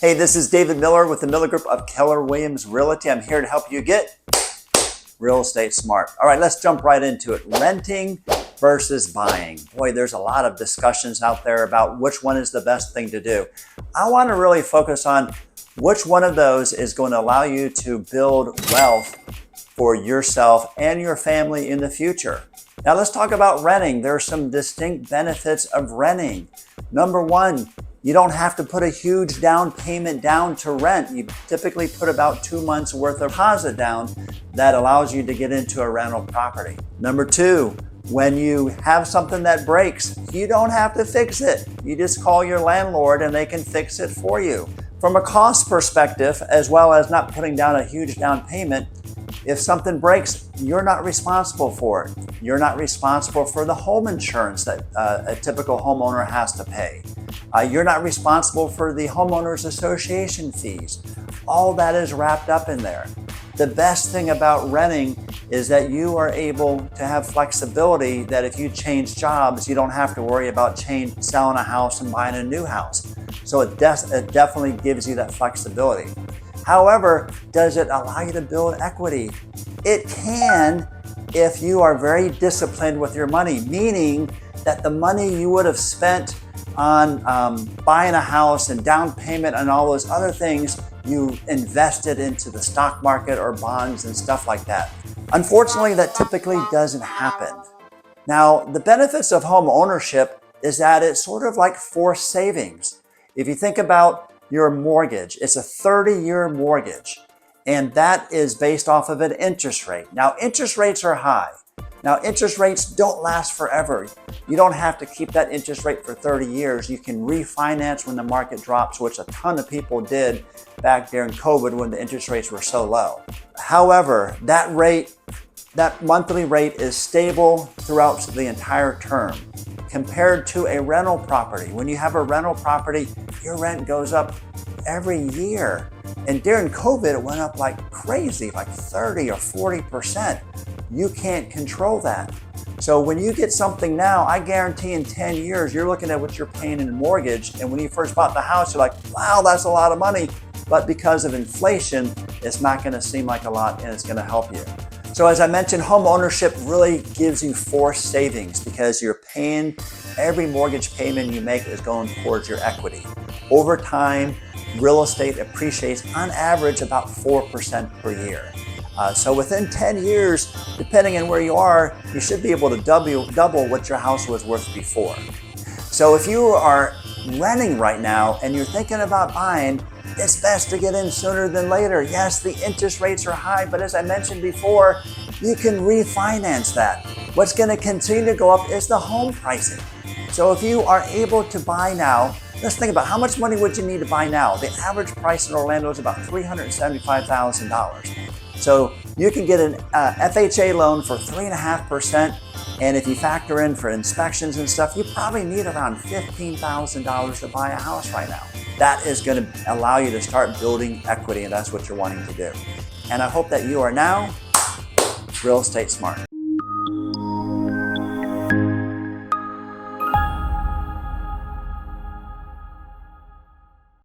Hey, this is David Miller with the Miller Group of Keller Williams Realty. I'm here to help you get real estate smart. All right, let's jump right into it. Renting versus buying. Boy, there's a lot of discussions out there about which one is the best thing to do. I want to really focus on which one of those is going to allow you to build wealth for yourself and your family in the future. Now let's talk about renting. There are some distinct benefits of renting. Number one, you don't have to put a huge down payment down to rent. You typically put about 2 months worth of deposit down that allows you to get into a rental property. Number two, when you have something that breaks, you don't have to fix it. You just call your landlord and they can fix it for you. From a cost perspective, as well as not putting down a huge down payment, if something breaks, you're not responsible for it. You're not responsible for the home insurance that a typical homeowner has to pay. You're not responsible for the homeowners association fees. All that is wrapped up in there. The best thing about renting is that you are able to have flexibility that if you change jobs, you don't have to worry about selling a house and buying a new house. So it definitely gives you that flexibility. However, does it allow you to build equity? It can if you are very disciplined with your money, meaning that the money you would have spent on buying a house and down payment and all those other things, you invested into the stock market or bonds and stuff like that. Unfortunately, that typically doesn't happen. Now, the benefits of home ownership is that it's sort of like forced savings. If you think about your mortgage, it's a 30-year mortgage, and that is based off of an interest rate. Now, interest rates are high. Now, interest rates don't last forever. You don't have to keep that interest rate for 30 years. You can refinance when the market drops, which a ton of people did back during COVID when the interest rates were so low. However, that monthly rate is stable throughout the entire term compared to a rental property. When you have a rental property, your rent goes up every year. And during COVID, it went up like crazy, like 30 or 40%. You can't control that. So when you get something now, I guarantee in 10 years, you're looking at what you're paying in a mortgage. And when you first bought the house, you're like, wow, that's a lot of money. But because of inflation, it's not gonna seem like a lot and it's gonna help you. So as I mentioned, home ownership really gives you forced savings because you're paying, every mortgage payment you make is going towards your equity. Over time, real estate appreciates on average about 4% per year. So within 10 years, depending on where you are, you should be able to double what your house was worth before. So if you are renting right now and you're thinking about buying, it's best to get in sooner than later. Yes, the interest rates are high, but as I mentioned before, you can refinance that. What's going to continue to go up is the home pricing. So if you are able to buy now, let's think about how much money would you need to buy now? The average price in Orlando is about $375,000. So you can get an FHA loan for 3.5%. And if you factor in for inspections and stuff, you probably need around $15,000 to buy a house right now. That is going to allow you to start building equity, and that's what you're wanting to do. And I hope that you are now real estate smart.